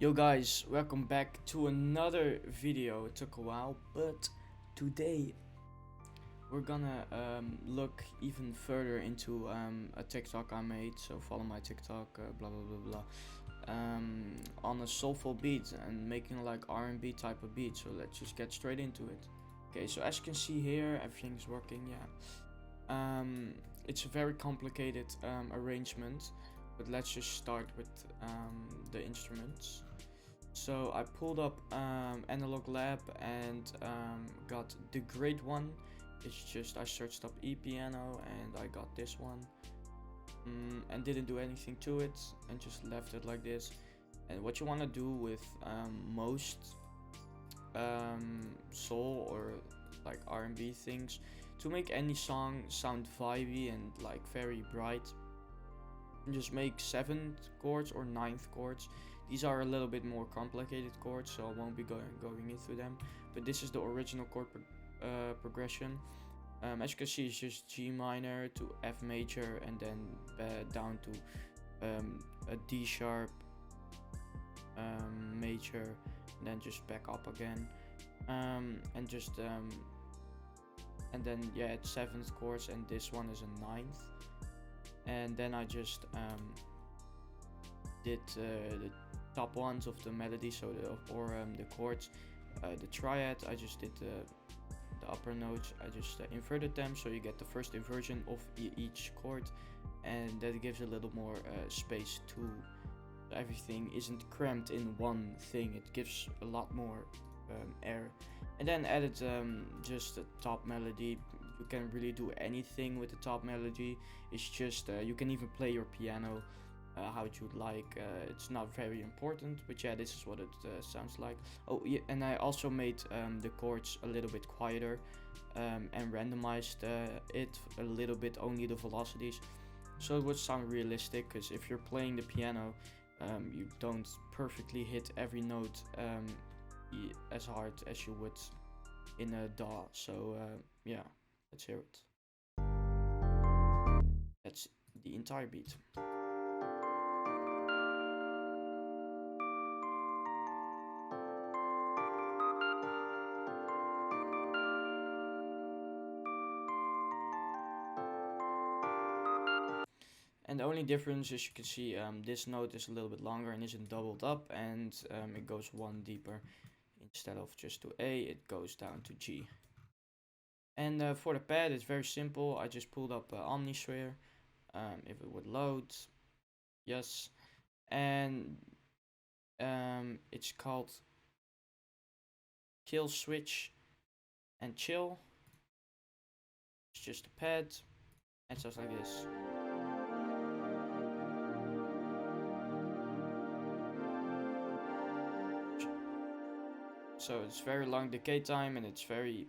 Yo guys, welcome back to another video. It took a while, but today we're gonna look even further into a TikTok I made. So follow my TikTok, blah blah blah blah, on a soulful beat and making like R&B type of beat. So let's just get straight into it. Okay, so as you can see here, everything's working. Yeah, it's a very complicated arrangement, but let's just start with the instruments. So I pulled up Analog Lab and got the great one. It's just I searched up piano and I got this one, and didn't do anything to it and just left it like this. And what you want to do with most soul or like R&B things to make any song sound vibey and like very bright, just make 7th chords or 9th chords. These are a little bit more complicated chords, so I won't be going into them. But this is the original chord progression. As you can see, it's just G minor to F major, and then down to a D sharp major, and then just back up again, and then yeah, it's 7th chords, and this one is a 9th. And then I just did the top ones of the melody, so the chords, the triad. I just did the upper notes. I just inverted them, so you get the first inversion of each chord, and that gives a little more space to everything isn't cramped in one thing. It gives a lot more air. And then added just the top melody. You can really do anything with the top melody. It's just you can even play your piano how you'd like. It's not very important, but yeah, this is what it sounds like. Oh yeah, and I also made the chords a little bit quieter and randomized it a little bit, only the velocities, so it would sound realistic. Because if you're playing the piano, you don't perfectly hit every note as hard as you would in a DAW. So yeah, let's hear it. That's the entire beat. And the only difference is you can see this note is a little bit longer and isn't doubled up, and it goes one deeper. Instead of just to A, it goes down to G. And for the pad, it's very simple. I just pulled up Omnisphere, if it would load. Yes. And it's called Kill Switch and Chill. It's just a pad, and stuff like this. So it's very long decay time, and it's very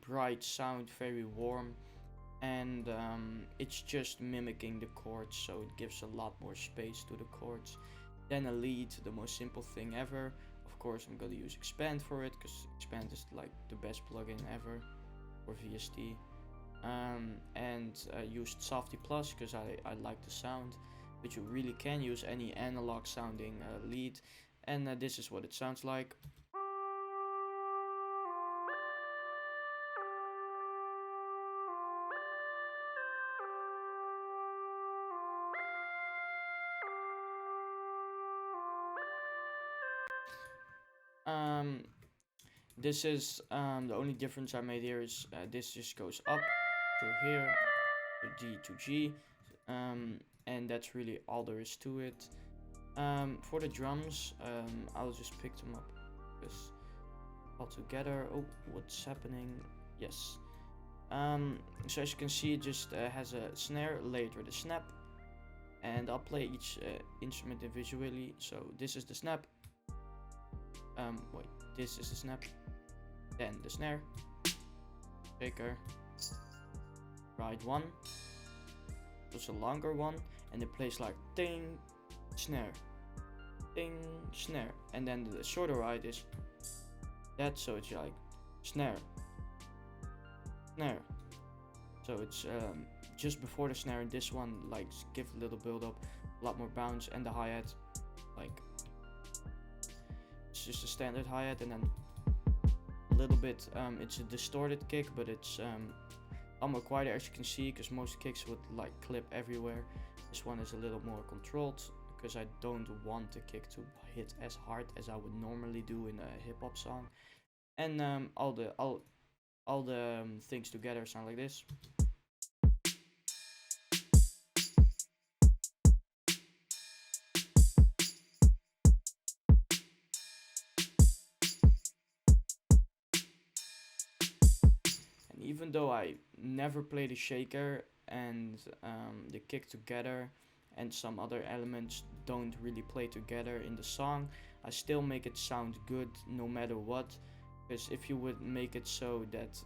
bright sound, very warm, and it's just mimicking the chords, so it gives a lot more space to the chords. Then a lead, the most simple thing ever. Of course, I'm gonna use Expand for it, because Expand is like the best plugin ever for VST. And used Softy Plus because I like the sound, but you really can use any analog sounding lead, and this is what it sounds like. This is the only difference I made here is this just goes up to here, to D to G, and that's really all there is to it. For the drums, I'll just pick them up this all together. Oh, what's happening? Yes. So as you can see, it just has a snare, later the snap, and I'll play each instrument individually. So this is the snap. Wait, this is the snap. Then the snare, shaker, ride one. It's a longer one, and it plays like ding, snare, ding, snare, and then the shorter ride is that, so it's like snare, snare. So it's just before the snare, and this one like give a little build up, a lot more bounce, and the hi-hat like just a standard hi-hat, and then a little bit, it's a distorted kick, but it's almost quieter, as you can see, because most kicks would like clip everywhere. This one is a little more controlled, because I don't want the kick to hit as hard as I would normally do in a hip-hop song. And all the things together sound like this. And even though I never play the shaker and the kick together, and some other elements don't really play together in the song, I still make it sound good no matter what. Because if you would make it so that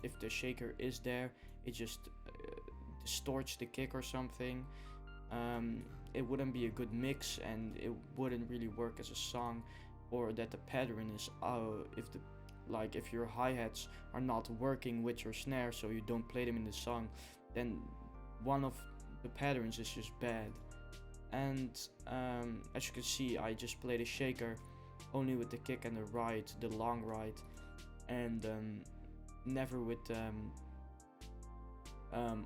if the shaker is there, it just distorts the kick or something, it wouldn't be a good mix, and it wouldn't really work as a song. Or that the pattern is if your hi-hats are not working with your snare, so you don't play them in the song, then one of the patterns is just bad. And as you can see, I just played a shaker only with the kick and the ride, the long ride, and never with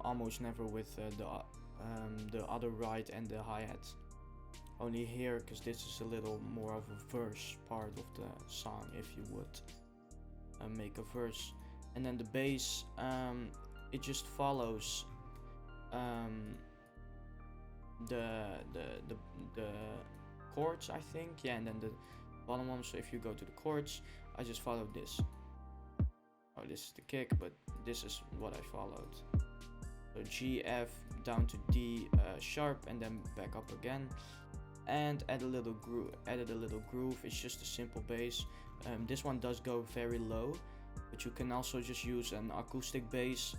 almost never with the other ride and the hi-hat. Only here, because this is a little more of a verse part of the song, if you would make a verse. And then the bass, it just follows the chords, I think. Yeah, and then the bottom one. So if you go to the chords, I just followed this. Oh, this is the kick, but this is what I followed. So G, F, down to D sharp, and then back up again. And added a little groove. It's just a simple bass. This one does go very low, but you can also just use an acoustic bass,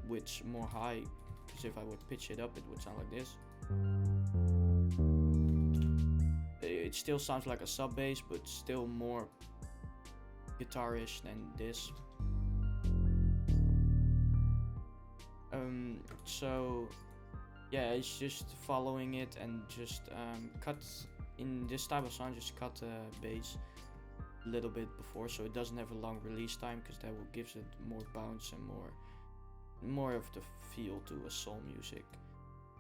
which more high, because if I would pitch it up, it would sound like this. It still sounds like a sub bass, but still more guitarish than this. So yeah, it's just following it, and just cut in this type of song, just cut the bass a little bit before, so it doesn't have a long release time, because that will gives it more bounce and more of the feel to a soul music.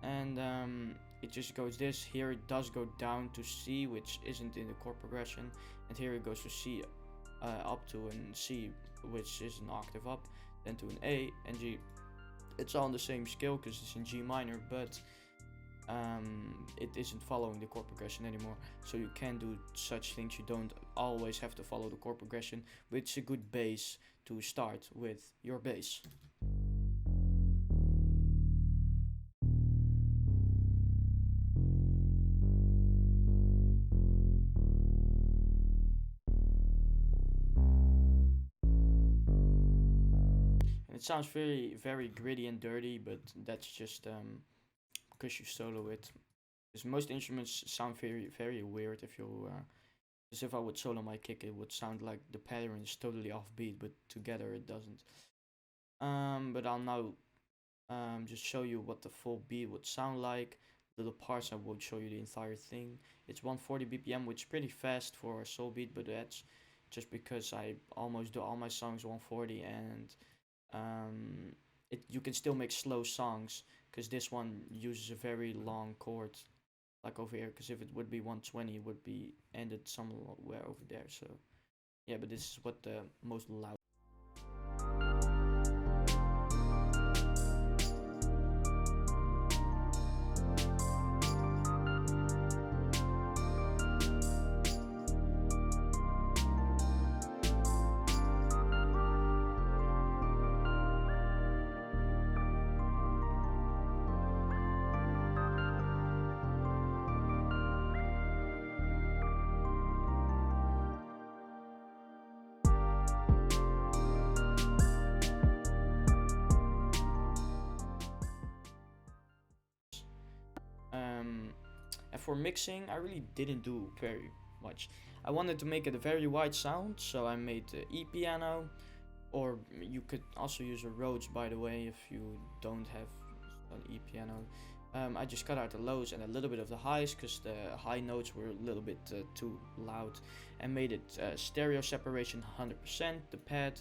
And it just goes this. Here it does go down to C, which isn't in the chord progression, and here it goes to C, up to an C, which is an octave up, then to an A and G. It's all on the same scale because it's in G minor, but it isn't following the chord progression anymore. So you can do such things. You don't always have to follow the chord progression, but it's a good base to start with your bass. It sounds very, very gritty and dirty, but that's just because you solo it. Because most instruments sound very, very weird if you. Because if I would solo my kick, it would sound like the pattern is totally offbeat, but together it doesn't. But I'll now just show you what the full beat would sound like. Little parts, I won't show you the entire thing. It's 140 BPM, which is pretty fast for a soul beat, but that's just because I almost do all my songs 140, and you can still make slow songs, because this one uses a very long chord, like over here, because if it would be 120, it would be ended somewhere over there. So yeah, but this is what the most loud. And for mixing, I really didn't do very much. I wanted to make it a very wide sound, so I made the E piano, or you could also use a Rhodes, by the way, if you don't have an E piano. I just cut out the lows and a little bit of the highs because the high notes were a little bit too loud, and made it stereo separation 100%. The pad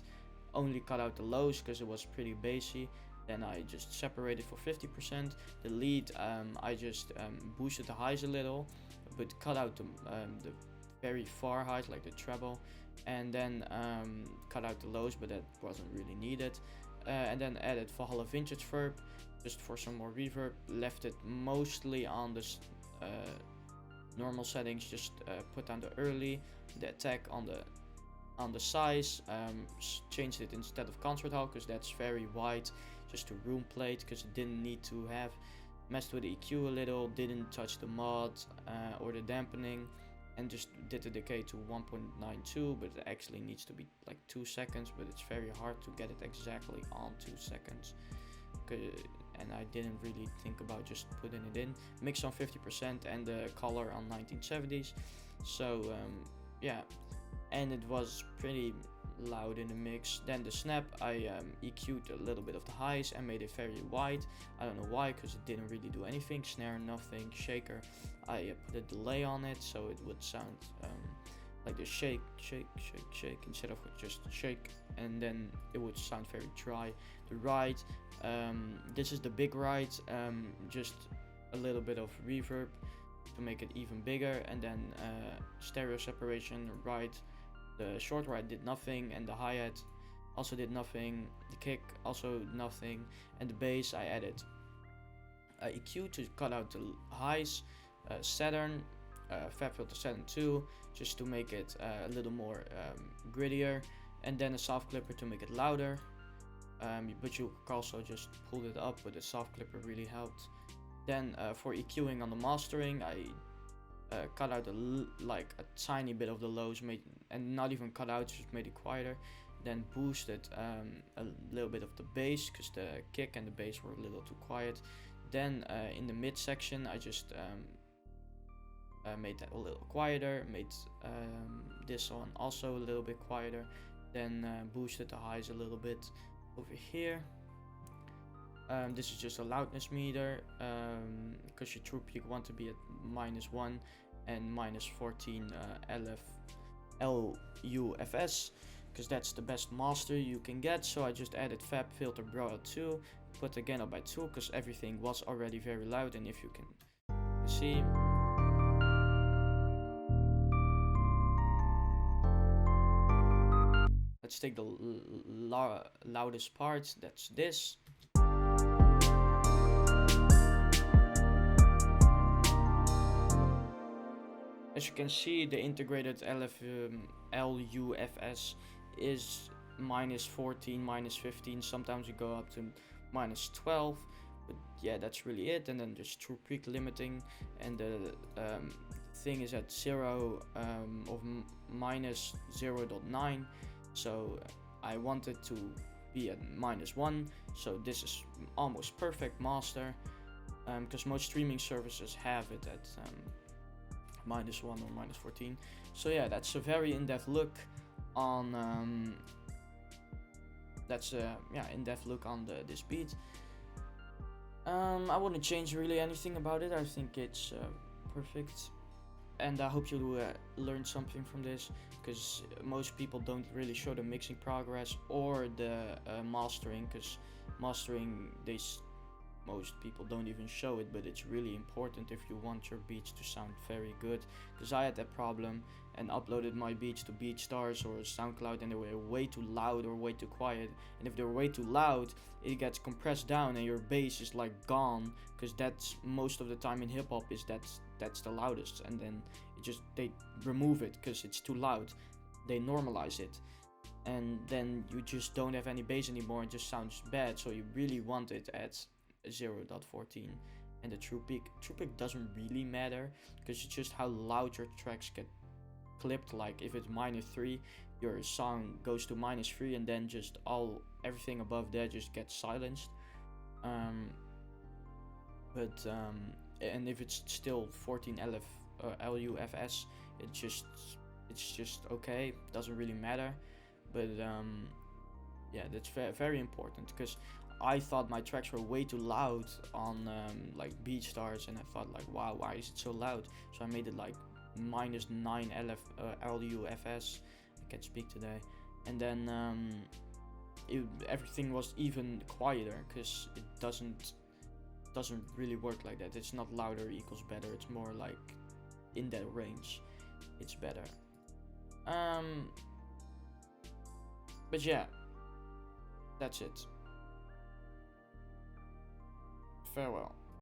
only cut out the lows because it was pretty bassy. Then I just separated for 50%. The lead, I just boosted the highs a little, but cut out the very far highs like the treble, and then cut out the lows, but that wasn't really needed. And then added Valhalla Vintage Verb just for some more reverb. Left it mostly on the normal settings. Just put down the early, the attack on the size. Changed it instead of concert hall because that's very wide, just to room plate, because it didn't need to have. Messed with the EQ a little, didn't touch the mod or the dampening, and just did the decay to 1.92, but it actually needs to be like 2 seconds, but it's very hard to get it exactly on 2 seconds. And I didn't really think about just putting it in. Mix on 50% and the color on 1970s. So yeah, and it was pretty loud in the mix. Then the snap, I EQ'd a little bit of the highs and made it very wide. I don't know why, because it didn't really do anything. Snare, nothing. Shaker, I put a delay on it so it would sound like the shake instead of just shake, and then it would sound very dry. The ride, this is the big ride, just a little bit of reverb to make it even bigger, and then stereo separation. Ride, the short ride did nothing, and the hi-hat also did nothing. The kick also nothing, and the bass I added EQ to cut out the highs, Saturn, Fab Filter Saturn 2, just to make it a little more grittier, and then a soft clipper to make it louder. But you also just pulled it up, but the soft clipper really helped. Then for EQing on the mastering, I cut out like a tiny bit of the lows, and not even cut out, just made it quieter. Then boosted a little bit of the bass, because the kick and the bass were a little too quiet. Then in the mid section, I just made that a little quieter, made this one also a little bit quieter, then boosted the highs a little bit over here. This is just a loudness meter, because your true peak want to be at -1 and -14 LUFS, because that's the best master you can get. So I just added Fab Filter Bro 2, put the gain up by 2, because everything was already very loud. And if you can see, let's take the loudest part, that's this. As you can see, the integrated LUFS is -14, -15, sometimes you go up to -12, but yeah, that's really it. And then there's true peak limiting, and the thing is at 0 of -0.9, so I wanted to be at -1, so this is almost perfect master, because most streaming services have it at -1 or -14. So yeah, that's a very in-depth look on in-depth look on this beat. I wouldn't change really anything about it. I think it's perfect, and I hope you learned something from this, because most people don't really show the mixing progress or the mastering, because mastering most people don't even show it, but it's really important if you want your beats to sound very good, because I had that problem and uploaded my beats to BeatStars or SoundCloud, and they were way too loud or way too quiet. And if they're way too loud, it gets compressed down and your bass is like gone, because that's most of the time in hip hop is that's the loudest, and then they remove it because it's too loud. They normalize it, and then you just don't have any bass anymore. It just sounds bad. So you really want it at 0.14. And the true peak doesn't really matter, because it's just how loud your tracks get clipped. Like if it's -3, your song goes to -3, and then just everything above that just gets silenced. And if it's still 14 LUFS, it's just okay, doesn't really matter. But yeah, that's very important, because I thought my tracks were way too loud on like BeatStars, and I thought like, wow, why is it so loud? So I made it like -9 LUFS. I can't speak today. And then everything was even quieter, because it doesn't really work like that. It's not louder equals better. It's more like in that range. It's better. But yeah, that's it. Farewell.